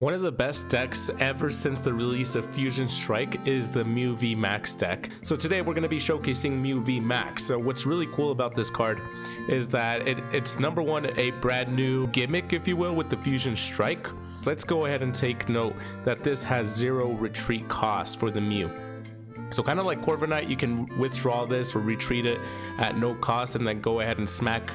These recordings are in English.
One of the best decks ever since the release of Fusion Strike is the Mew VMAX deck. So today we're going to be showcasing Mew VMAX. So what's really cool about this card is that it's number one, a brand new gimmick, if you will, with the Fusion Strike. So let's go ahead and take note that this has 0 retreat cost for the Mew. So kind of like Corviknight, you can withdraw this or retreat it at no cost and then go ahead and smack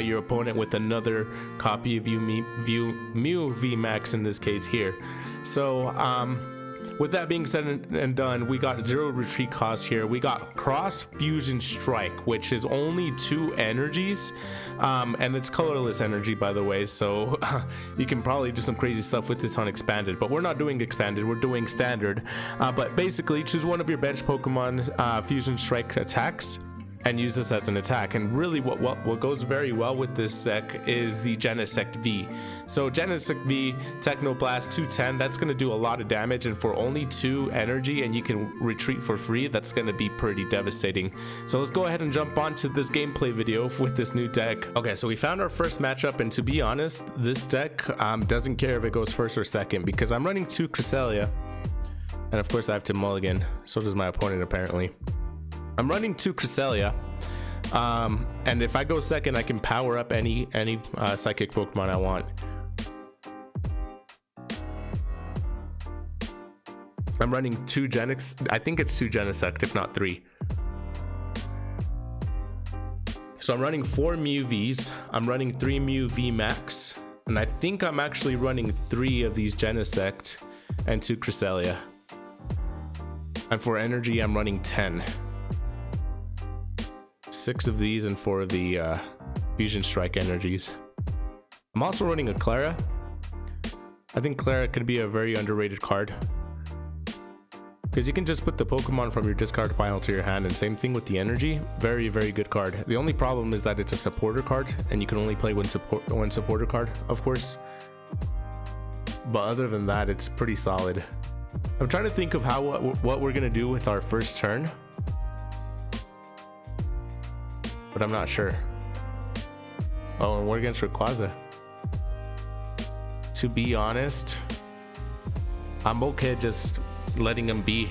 your opponent with another copy of Mew VMAX in this case here. So with that being said and done, we got 0 retreat cost here. We got Cross Fusion Strike, which is only 2 energies, and it's colorless energy, by the way, so you can probably do some crazy stuff with this on expanded, but we're not doing expanded, we're doing standard. But basically choose one of your bench Pokemon Fusion Strike attacks and use this as an attack. And really what goes very well with this deck is the Genesect V. So Genesect V, Technoblast 210, that's going to do a lot of damage, and for only 2 energy and you can retreat for free, that's going to be pretty devastating. So let's go ahead and jump onto this gameplay video with this new deck. Okay, so we found our first matchup, and to be honest, this deck doesn't care if it goes first or second, because I'm running 2 Cresselia, and of course I have to mulligan. So does my opponent apparently. I'm running 2 Cresselia, and if I go second, I can power up any psychic Pokemon I want. I'm running 2 I think it's 2 Genesect, if not 3. So I'm running 4 Mew Vs, I'm running 3 Mew VMAX, and I think I'm actually running 3 of these Genesect and 2 Cresselia. And for energy, I'm running 10. 6 of these and 4 of the Fusion Strike energies. I'm also running a Clara. I think Clara could be a very underrated card, because you can just put the Pokemon from your discard pile to your hand, and same thing with the energy. Very, very good card. The only problem is that it's a supporter card, and you can only play one supporter card, of course. But other than that, it's pretty solid. I'm trying to think of what we're gonna do with our first turn, but I'm not sure. Oh, and we're against Rayquaza. To be honest, I'm okay just letting him be.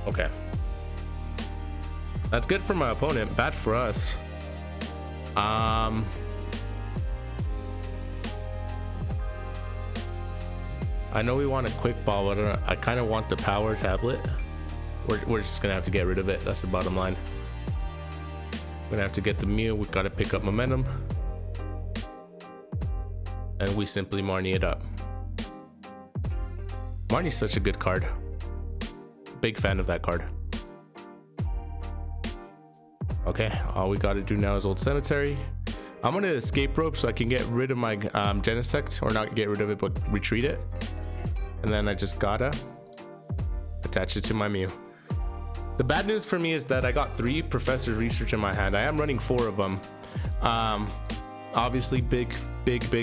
Okay. That's good for my opponent, bad for us. I know we want a quick ball, but I kind of want the power tablet. We're just gonna have to get rid of it. That's the bottom line. We're gonna have to get the Mew. We've got to pick up momentum, and we simply Marnie it up. Marnie's such a good card. Big fan of that card. Okay, all we got to do now is Old Cemetery. I'm gonna escape rope so I can get rid of my Genesect, or not get rid of it, but retreat it. And then I just gotta attach it to my Mew. The bad news for me is that I got 3 Professor's Research in my hand. I am running 4 of them. Obviously big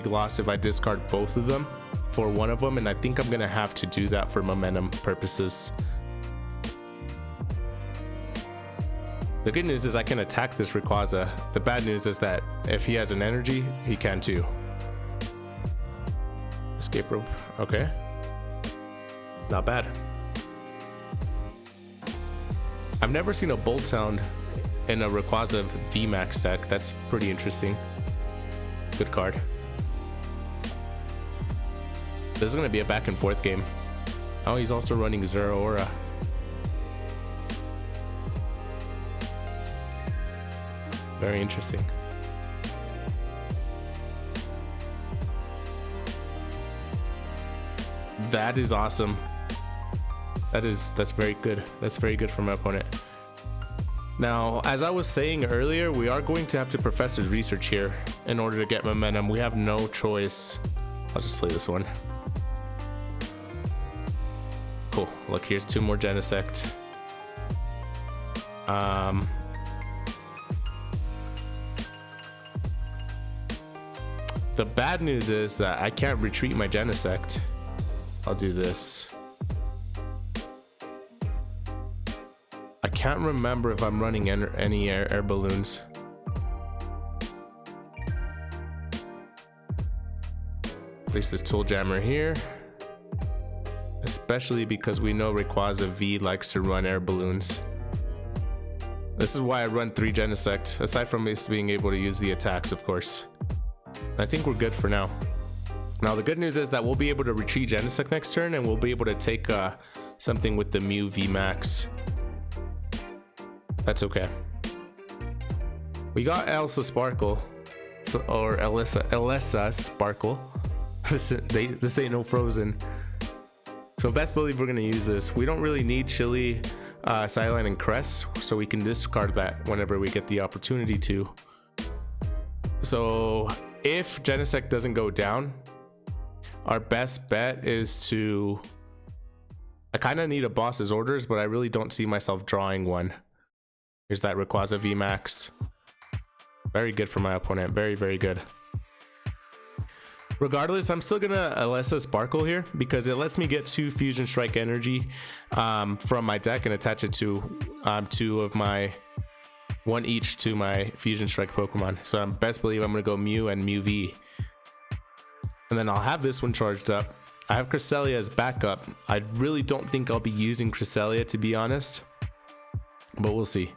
loss if I discard both of them for one of them, and I think I'm gonna have to do that for momentum purposes. The good news is I can attack this Rayquaza. The bad news is that if he has an energy, he can too. Escape rope, okay. Not bad. I've never seen a Bolt Sound in a Rayquaza VMAX deck. That's pretty interesting. Good card. This is gonna be a back and forth game. Oh, he's also running Zeraora. Very interesting. That is awesome. That's very good. That's very good for my opponent. Now, as I was saying earlier, we are going to have to Professor's Research here in order to get momentum. We have no choice. I'll just play this one. Cool. Look, here's 2 more Genesect. The bad news is that I can't retreat my Genesect. I'll do this. I can't remember if I'm running any air balloons. Place this Tool Jammer here, especially because we know Rayquaza V likes to run air balloons. This is why I run 3 Genesect, aside from this being able to use the attacks, of course. I think we're good for now. Now the good news is that we'll be able to retreat Genesect next turn, and we'll be able to take something with the Mew VMAX. That's okay. We got Elsa Sparkle, or Elsa Sparkle. This ain't no Frozen. So best believe we're gonna use this. We don't really need Chili, Sideline, and Cress, so we can discard that whenever we get the opportunity to. So if Genesect doesn't go down, our best bet is to... I kind of need a boss's orders, but I really don't see myself drawing one. Here's that Rayquaza VMAX. Very good for my opponent. Very, very good. Regardless, I'm still gonna Elsa Sparkle here because it lets me get 2 Fusion Strike energy from my deck and attach it to 2 of my... 1 each to my Fusion Strike Pokemon. So I'm best believe I'm gonna go Mew and Mew V. And then I'll have this one charged up. I have Cresselia as backup. I really don't think I'll be using Cresselia, to be honest, but we'll see.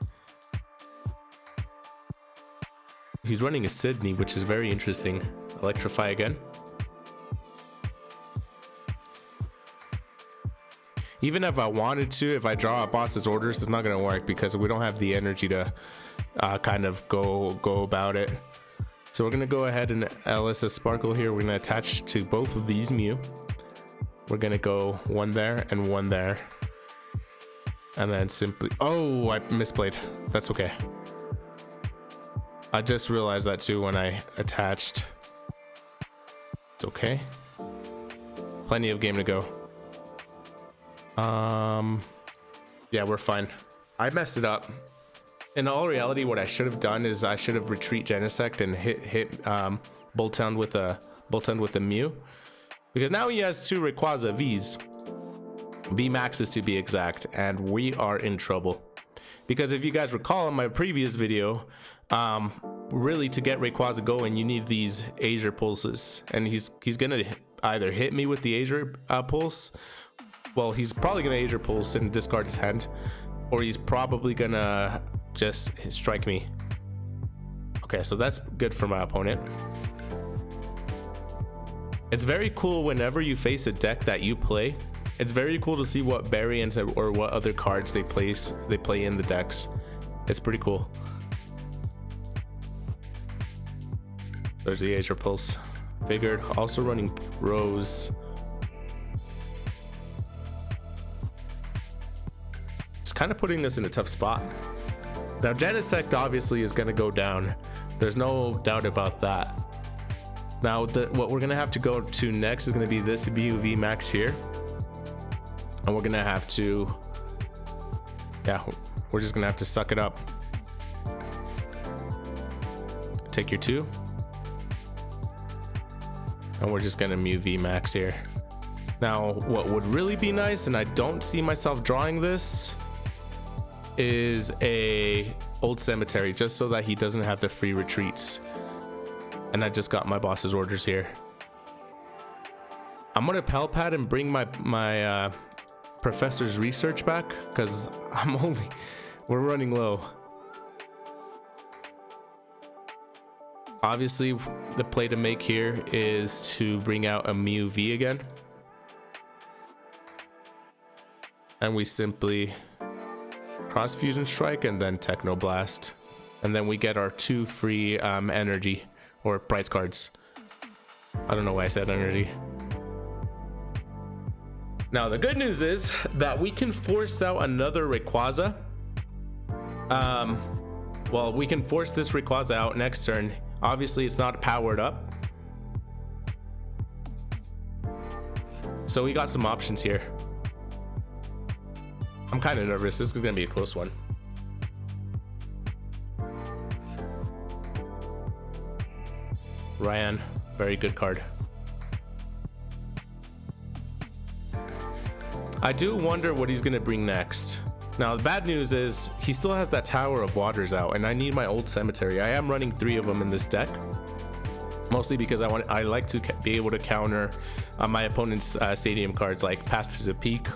He's running a Sydney, which is very interesting. Electrify again. Even if I wanted to, if I draw a boss's orders, it's not going to work because we don't have the energy to kind of go about it. So we're going to go ahead and Elsa Sparkle here. We're going to attach to both of these Mew. We're going to go 1 there and 1 there. And then simply... Oh, I misplayed. That's okay. I just realized that too when I attached. It's okay. Plenty of game to go. Yeah, we're fine. I messed it up. In all reality, what I should have done is I should have retreat Genesect and hit Boltund with a Mew, because now he has 2 Rayquaza Vs, VMAXs to be exact, and we are in trouble. Because if you guys recall in my previous video, really to get Rayquaza going, you need these Azure Pulses, and he's gonna either hit me with the Azure Pulse. Well, he's probably gonna Azure Pulse and discard his hand, or he's probably gonna just strike me. Okay, so that's good for my opponent. It's very cool whenever you face a deck that you play. It's very cool to see what variants or what other cards they play in the decks. It's pretty cool. There's the Azure Pulse. Figured. Also running Rose. It's kind of putting us in a tough spot. Now Genesect obviously is going to go down. There's no doubt about that. Now what we're going to have to go to next is going to be this Mew VMAX here. And we're going to have to... Yeah, we're just going to have to suck it up. Take your 2. And we're just going to Mew VMAX here. Now, what would really be nice, and I don't see myself drawing this, is a Old Cemetery, just so that he doesn't have the free retreats. And I just got my boss's orders here. I'm gonna Palpad and bring my Professor's Research back, because we're running low. Obviously, the play to make here is to bring out a Mew V again. And we simply cross Fusion Strike and then Techno Blast. And then we get our 2 free energy or prize cards. I don't know why I said energy. Now, the good news is that we can force out another Rayquaza. Well, we can force this Rayquaza out next turn. Obviously, it's not powered up. So we got some options here. I'm kind of nervous. This is going to be a close one. Ryan, very good card. I do wonder what he's going to bring next. Now, the bad news is he still has that Tower of Waters out, and I need my Old Cemetery. I am running 3 of them in this deck. mostly because I like to be able to counter my opponent's stadium cards like Path to the Peak,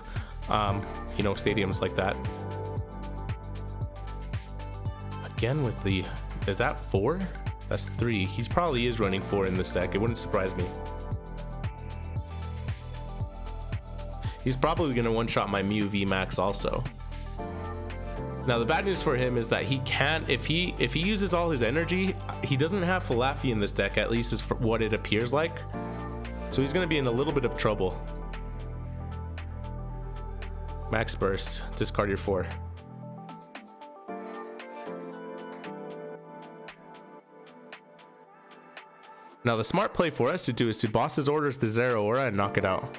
you know, stadiums like that. Again with the, is that 4? That's 3. He's probably is running 4 in this deck. It wouldn't surprise me. He's probably gonna one-shot my Mew VMAX also. Now the bad news for him is that he can't, if he uses all his energy, he doesn't have Falafi in this deck, at least is for what it appears like. So he's gonna be in a little bit of trouble. Max Burst, discard your 4. Now the smart play for us to do is to boss his orders to Zeraora and knock it out.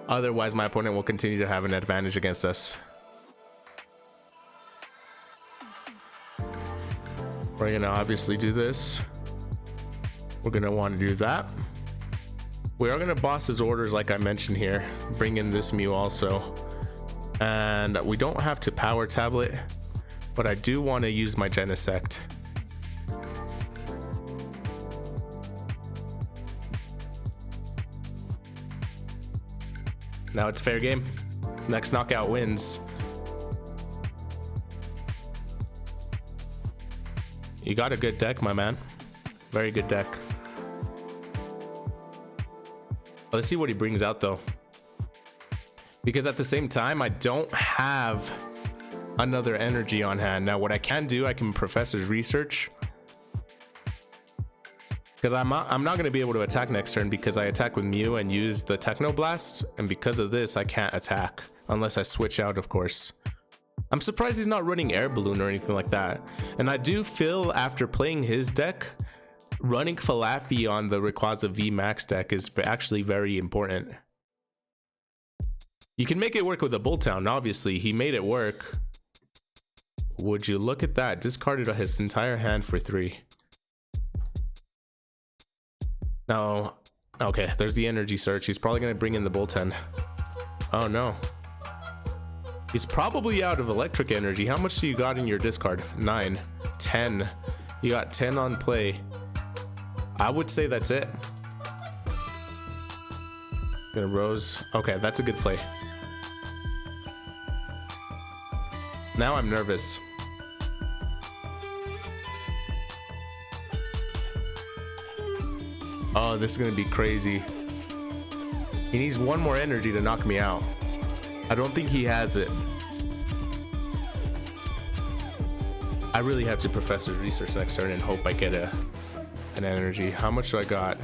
Otherwise my opponent will continue to have an advantage against us. We're gonna obviously do this. We're gonna want to do that. We are gonna boss his orders like I mentioned here. Bring in this Mew also. And we don't have to power tablet, but I do want to use my Genesect. Now it's fair game. Next knockout wins. You got a good deck, my man. Very good deck. Let's see what he brings out though. Because at the same time, I don't have another energy on hand. Now what I can do, I can Professor's Research. Because I'm not going to be able to attack next turn because I attack with Mew and use the Techno Blast. And because of this, I can't attack. Unless I switch out, of course. I'm surprised he's not running Air Balloon or anything like that. And I do feel after playing his deck, running Falafi on the Rayquaza VMAX deck is actually very important. You can make it work with a Bulltown, obviously. He made it work. Would you look at that? Discarded his entire hand for 3. Now, okay, there's the energy search. He's probably going to bring in the Bullten. Oh no. He's probably out of electric energy. How much do you got in your discard? 9, 10. You got 10 on play. I would say that's it. Gonna Rose. Okay, that's a good play. Now I'm nervous. Oh, this is gonna be crazy. He needs one more energy to knock me out. I don't think he has it. I really have to Professor's Research next turn and hope I get an energy. How much do I got?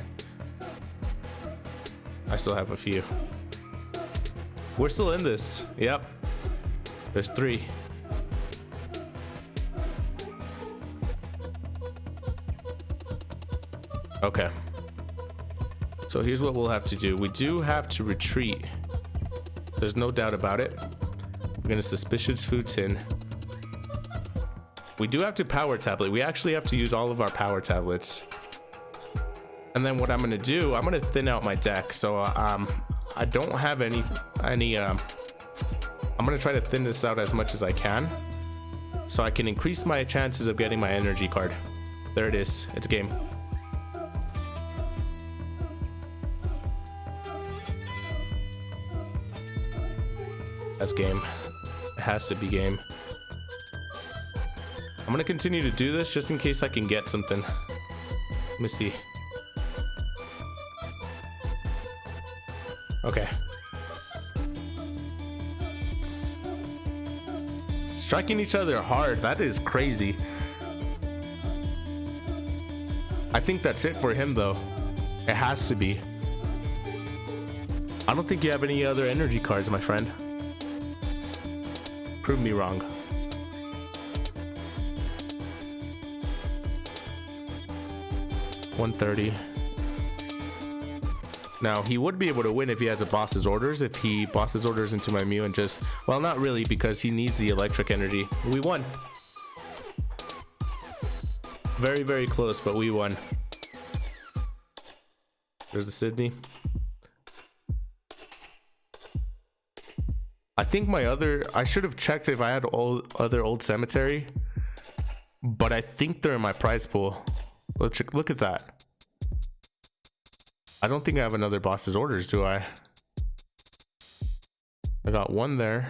I still have a few. We're still in this. Yep. There's 3. Okay. So here's what we'll have to do. We do have to retreat. There's no doubt about it. We're gonna Suspicious Food Tin. We do have to power tablet. We actually have to use all of our power tablets. And then what I'm gonna do, I'm gonna thin out my deck. So I don't have any I'm gonna try to thin this out as much as I can, so I can increase my chances of getting my energy card. There it is. It's game. That's game. It has to be game. I'm gonna continue to do this just in case I can get something. Let me see. Okay. Striking each other hard. That is crazy. I think that's it for him though. It has to be. I don't think you have any other energy cards, my friend. Prove me wrong. $130. Now he would be able to win if he has a boss's orders. If he bosses orders into my Mew and just, well, not really, because he needs the electric energy. We won. Very, very close, but we won. There's the Sydney. I think I should have checked if I had other old cemetery, but I think they're in my prize pool. Look at that. I don't think I have another boss's orders, do I? I got one there.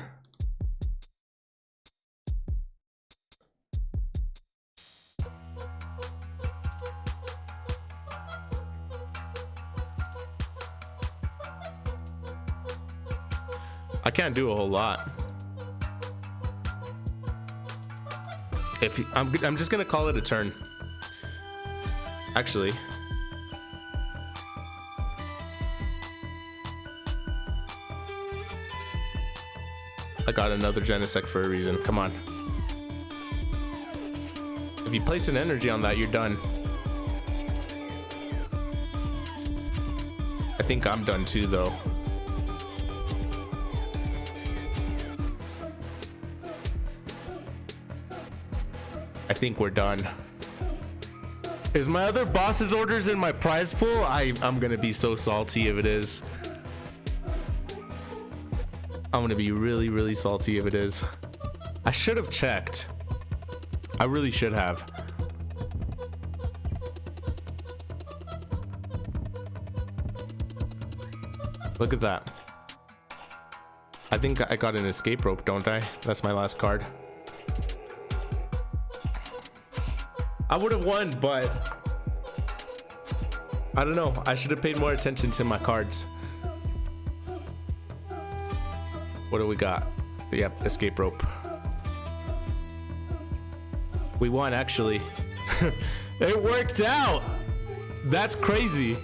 I can't do a whole lot. I'm just gonna call it a turn. Actually, I got another Genesect for a reason. Come on. If you place an energy on that, you're done. I think I'm done too, though. I think we're done. Is my other boss's orders in my prize pool? I'm gonna be so salty if it is. I'm gonna be really, really salty if it is. I should have checked. I really should have. Look at that. I think I got an escape rope, don't I? That's my last card. I would have won, but I don't know. I should have paid more attention to my cards. What do we got? Yep, escape rope. We won, actually. It worked out. That's crazy.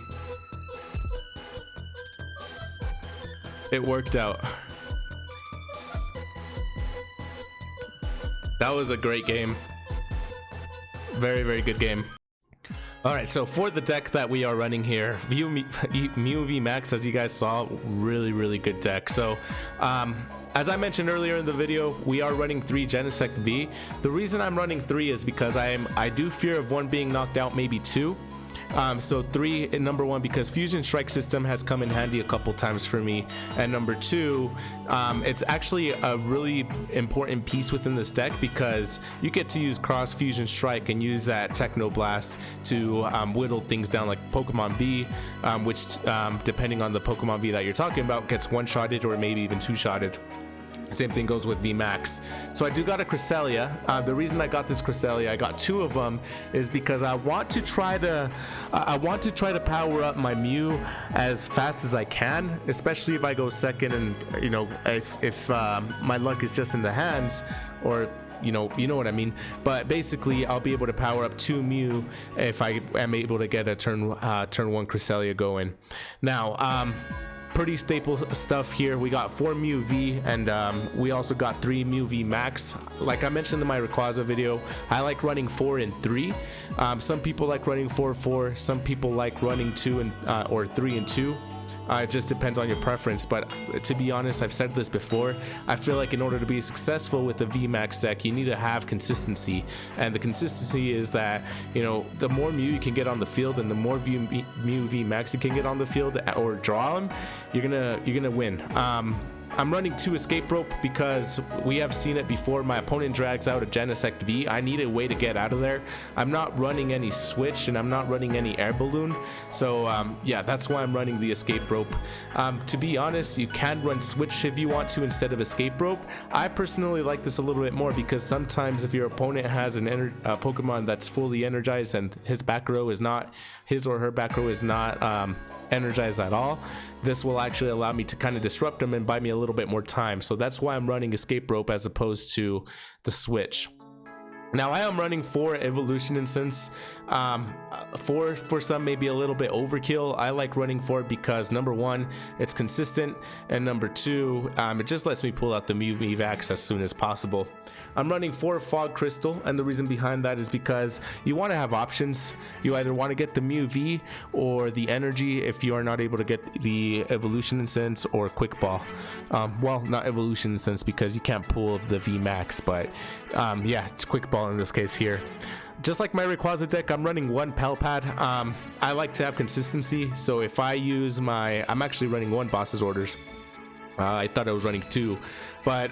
It worked out. That was a great game. Very, very good game. All right, so for the deck that we are running here, Mew VMAX, as you guys saw, really, really good deck. So as I mentioned earlier in the video, we are running 3 Genesect V. The reason I'm running 3 is because I do fear of 1 being knocked out, maybe 2. So 3 in number 1 because Fusion Strike system has come in handy a couple times for me, and number 2, it's actually a really important piece within this deck because you get to use cross Fusion Strike and use that Techno Blast to whittle things down, like Pokemon V, which depending on the Pokemon V that you're talking about gets one-shotted or maybe even two-shotted. Same thing goes with VMAX. So I do got a Cresselia. The reason I got this Cresselia, I got 2 of them, is because I want to try to power up my Mew as fast as I can, especially if I go second, and you know, if my luck is just in the hands, or you know what I mean. But basically, I'll be able to power up 2 Mew if I am able to get a turn 1 Cresselia going. Now, pretty staple stuff here. We got 4 Mew V, and we also got 3 Mew VMAX. Like I mentioned in my Rayquaza video, I like running 4 and 3. Some people like running 4-4. Some people like running 2 and or 3 and 2. It just depends on your preference, but to be honest, I've said this before, I feel like in order to be successful with the VMAX deck, you need to have consistency, and the consistency is that, you know, the more Mew you can get on the field and the more Mew VMAX you can get on the field or draw them, you're gonna win. I'm running 2 escape rope because we have seen it before. My opponent drags out a Genesect V. I need a way to get out of there. I'm not running any switch, and I'm not running any air balloon. So yeah, that's why I'm running the escape rope. To be honest, you can run switch if you want to instead of escape rope. I personally like this a little bit more because sometimes if your opponent has a Pokemon that's fully energized and his back row is not, his or her back row is not energized at all, this will actually allow me to kind of disrupt them and buy me a little bit more time. So that's why I'm running escape rope as opposed to the switch. Now I am running 4 evolution instance. 4 for some may be a little bit overkill. I like running 4 because number 1, it's consistent, and number 2, it just lets me pull out the Mew VMAX as soon as possible. I'm running 4 Fog Crystal, and the reason behind that is because you want to have options. You either want to get the Mew V or the energy if you are not able to get the evolution instance or quick ball. Well, not evolution instance because you can't pull the VMAX, but yeah, it's quick ball in this case here. Just like my Rayquaza deck, I'm running 1 Pal Pad. I like to have consistency, so if I use my, I'm actually running 1 boss's orders. I thought I was running 2, but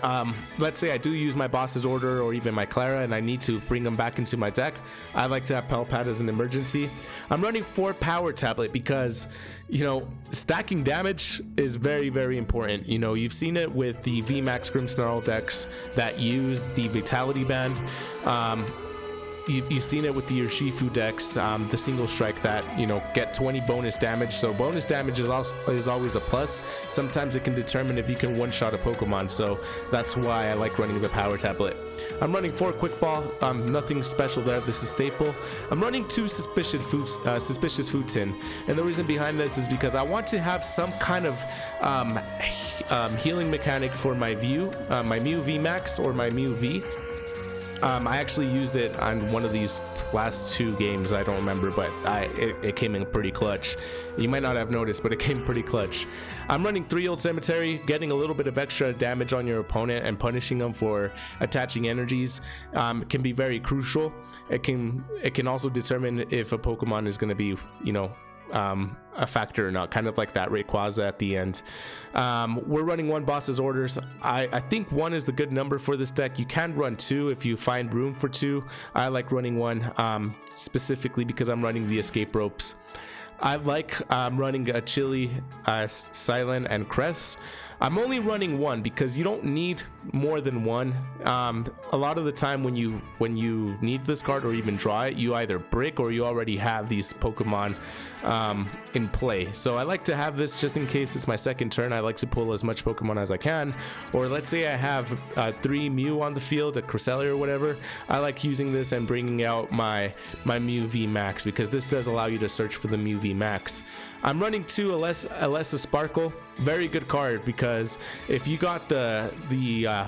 let's say I do use my boss's order or even my Clara and I need to bring them back into my deck. I like to have Pal-Pad as an emergency. I'm running 4 Power Tablet because, you know, stacking damage is very, very important. You know, you've seen it with the VMAX Grimmsnarl decks that use the Vitality Band. You've seen it with the Urshifu decks, the single strike that, you know, get 20 bonus damage. So bonus damage is always a plus. Sometimes it can determine if you can one-shot a Pokemon. So that's why I like running the Power Tablet. I'm running 4 Quick Ball. Nothing special there. This is staple. I'm running 2 Suspicious Food Tin. And the reason behind this is because I want to have some kind of healing mechanic for my Mew VMAX or my Mew V. I actually used it on one of these last 2 games. I don't remember, but it came in pretty clutch. You might not have noticed, but it came pretty clutch. I'm running 3 Old Cemetery. Getting a little bit of extra damage on your opponent and punishing them for attaching energies can be very crucial. It can also determine if a Pokemon is going to be, you know, a factor or not, kind of like that Rayquaza at the end. We're running 1 boss's orders. I think 1 is the good number for this deck. You can run 2 if you find room for 2. I like running 1 specifically because I'm running the escape ropes. I like running a Chili, Silent, and Cress. I'm only running 1 because you don't need more than 1. A lot of the time when you need this card or even draw it, you either brick or you already have these Pokemon in play. So I like to have this just in case it's my second turn. I like to pull as much Pokemon as I can. Or let's say I have 3 Mew on the field, a Cresselia or whatever. I like using this and bringing out my Mew VMAX because this does allow you to search for the Mew VMAX. I'm running 2 Alessa Sparkle. Very good card because if you got the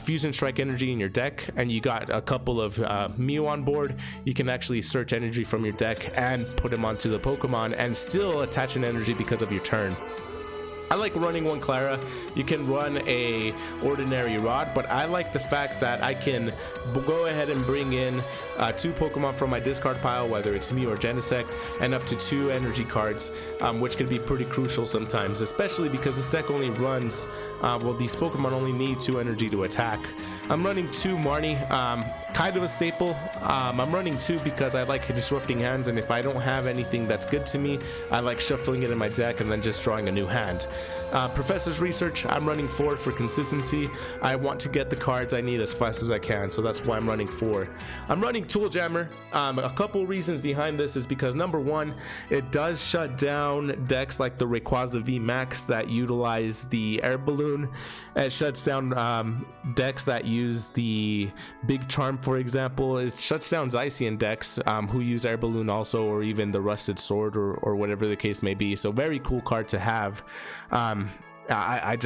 Fusion Strike energy in your deck and you got a couple of Mew on board, you can actually search energy from your deck and put them onto the Pokemon and still attach an energy because of your turn. I like running 1 Clara. You can run a ordinary Rod, but I like the fact that I can go ahead and bring in 2 Pokemon from my discard pile, whether it's Mew or Genesect, and up to 2 energy cards, which can be pretty crucial sometimes, especially because this deck only runs, well, these Pokemon only need 2 energy to attack. I'm running 2 Marnie, kind of a staple. I'm running 2 because I like disrupting hands, and if I don't have anything that's good to me, I like shuffling it in my deck and then just drawing a new hand. Professor's Research, I'm running 4 for consistency. I want to get the cards I need as fast as I can, so that's why I'm running 4. I'm running Tool Jammer. A couple reasons behind this is because number 1, it does shut down decks like the Rayquaza VMAX that utilize the air balloon. It shuts down decks that use the Big Charm, for example. It shuts down Zacian decks who use air balloon also, or even the Rusted Sword or whatever the case may be. So very cool card to have. I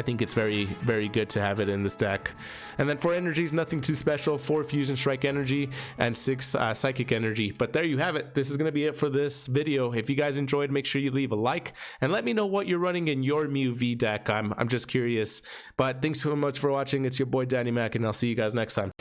think it's very, very good to have it in this deck. And then for energies, nothing too special. 4 Fusion Strike energy and 6 Psychic energy. But there you have it. This is going to be it for this video. If you guys enjoyed, make sure you leave a like and let me know what you're running in your Mew V deck. I'm just curious. But thanks so much for watching. It's your boy Danny Mac, and I'll see you guys next time.